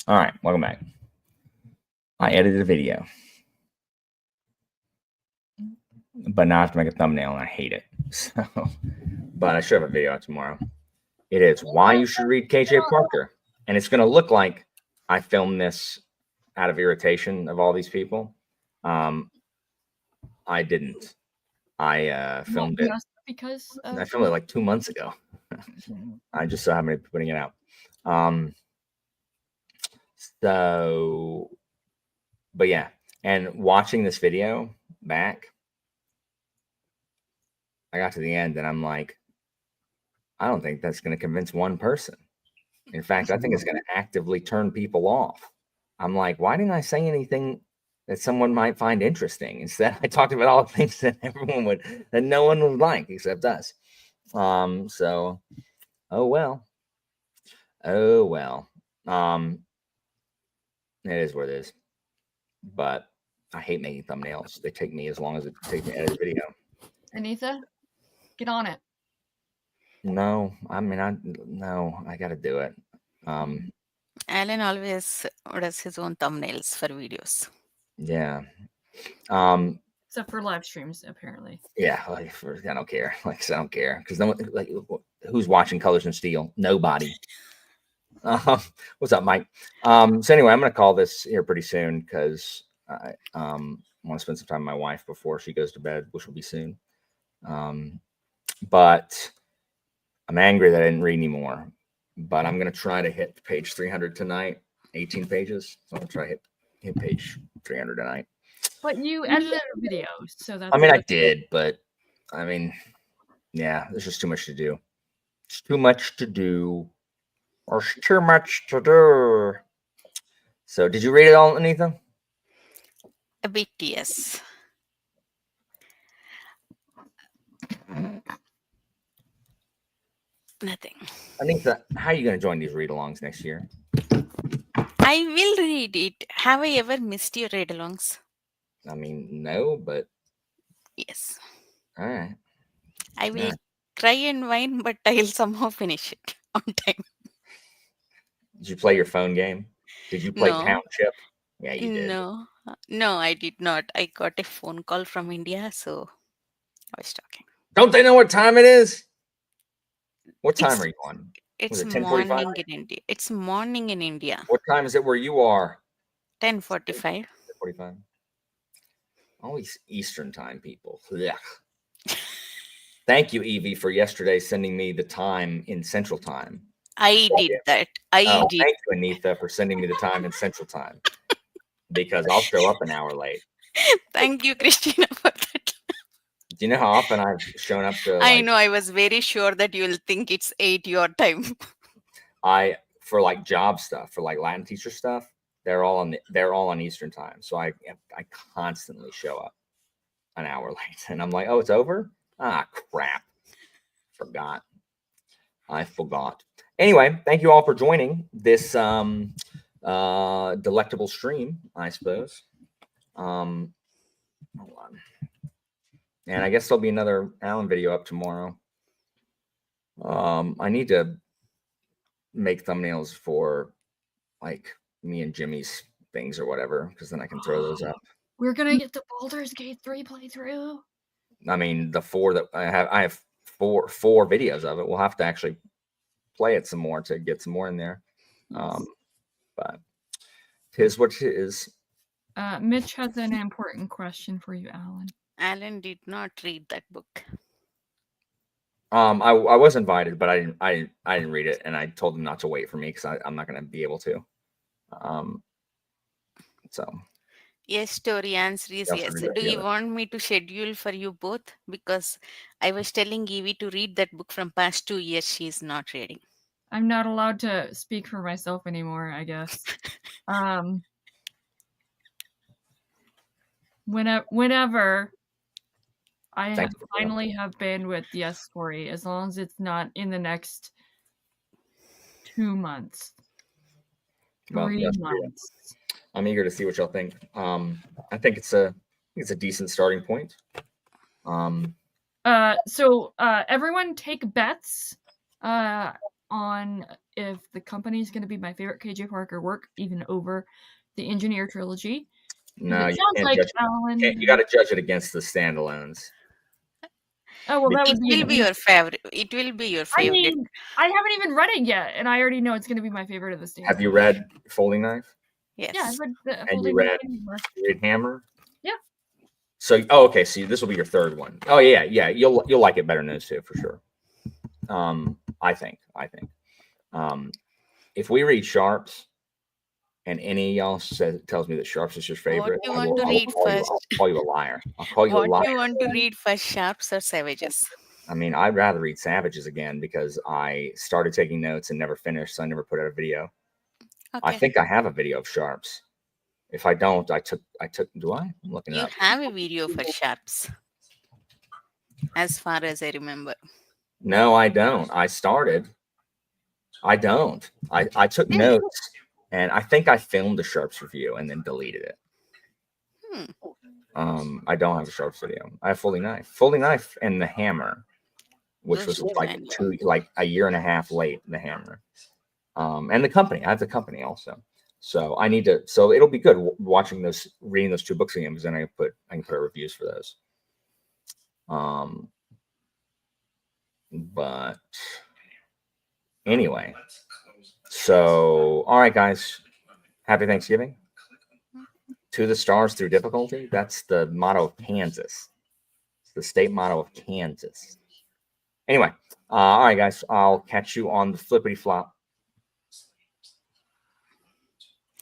All right, welcome back. I edited a video, but now I have to make a thumbnail, and I hate it. So, but I should have a video out tomorrow. It is why you should read KJ Parker, and it's going to look like I filmed this out of irritation of all these people. I didn't. I filmed it. Because I filmed it like 2 months ago. I just so happened to be putting it out. So, but yeah, and watching this video back, I got to the end and I'm like, I don't think that's going to convince one person. In fact, I think it's going to actively turn people off. I'm like, why didn't I say anything that someone might find interesting? Instead, I talked about all the things that that no one would like except us. So, oh well. It is what it is. But I hate making thumbnails. They take me as long as it takes me to edit a video. Anitha, get on it. No, I mean, I got to do it. Alan always does his own thumbnails for videos. Yeah. Except for live streams, apparently. Yeah, I don't care. Like, I don't care because no one, like, who's watching Colors and Steel? Nobody. What's up, Mike? So anyway, I'm gonna call this here pretty soon because I want to spend some time with my wife before she goes to bed, which will be soon. But I'm angry that I didn't read anymore. But I'm gonna try to hit page 300 tonight. 18 pages. So I'm gonna try to hit page 300 tonight. But you edited a video, so that's. I mean, I did, but I mean, yeah, there's just too much to do. It's too much to do. There's too much to do. So, did you read it all, Anitha? A bit, yes. Nothing. Anitha, how are you going to join these read-alongs next year? I will read it. Have I ever missed your read-alongs? I mean, no, but Yes. all right. I will cry and whine, but I'll somehow finish it on time. Did you play your phone game? Did you play No. Pound Chip? Yeah, you did. No, I did not. I got a phone call from India, so I was talking. Don't they know what time it is? What time are you on? It's Was it morning in India. It's morning in India. What time is it where you are? 10:45. 45. Always Eastern time, people. Ugh. Thank you, Evie, for yesterday sending me the time in Central Time. I did that. I did. Thank you, Anitha, for sending me the time in Central Time. Because I'll show up an hour late. Thank you, Christina, for that. Do you know how often I've shown up to? I know. I was very sure that you will think it's 8 your time. For like job stuff, for like Latin teacher stuff, they're all on Eastern Time. So I constantly show up an hour late, and I'm like, oh, it's over. Ah, crap. I forgot. Anyway, thank you all for joining this delectable stream, I suppose. Hold on. And I guess there'll be another Alan video up tomorrow. I need to make thumbnails for like me and Jimmy's things or whatever, because then I can throw those up. We're gonna get the Baldur's Gate 3 playthrough. I mean, the 4 that I have four videos of it. We'll have to actually play it some more to get some more in there. Yes. But tis what it is. Mitch has an important question for you, Alan. Alan did not read that book. I was invited, but I didn't read it, and I told him not to wait for me because I'm not going to be able to. So. Yes, Tori, answer is yes. Do you want me to schedule for you both? Because I was telling Evie to read that book from past 2 years. She's not reading. I'm not allowed to speak for myself anymore, I guess. Whenever I finally have bandwidth, yes, Tori, as long as it's not in the next 2 months. 3 months. I'm eager to see what y'all think. I think it's a decent starting point. So everyone take bets on if the company is going to be my favorite KJ Parker work, even over the Engineer trilogy. No, It you sounds can't like judge it. Alan. You got to judge it against the standalones. Oh well, that It would will be your favorite. It will be your I favorite. mean, I haven't even read it yet, and I already know it's going to be my favorite of the standalones. Have you read Folding Knife? Yes. Yeah, I've read the And Folding you read Knife. Hammer? Yeah. So, oh, okay. See, this will be your third one. Oh, yeah, yeah. You'll like it better than those two for sure. I think. If we read Sharps, and any of y'all tells me that Sharps is your favorite, What you want to read first? I'll call you a liar. I'll call you a What liar. you want to read first, Sharps or Savages? I mean, I'd rather read Savages again because I started taking notes and never finished, so I never put out a video. Okay. I think I have a video of Sharps. If I don't, I took. Do I? I'm looking it You up. have a video for Sharps, as far as I remember. No, I don't. I started. I don't. I took notes, and I think I filmed a Sharps review and then deleted it. I don't have a Sharps video. I have Folding Knife, and the Hammer, which Those was two like a year and a half late. The Hammer, and the Company. I have the Company also. So I need to. So it'll be good reading those two books again, because then I can put reviews for those. But anyway, so all right, guys, happy Thanksgiving. To the stars through difficulty. That's the motto of Kansas. It's the state motto of Kansas. Anyway, all right, guys, I'll catch you on the flippity flop.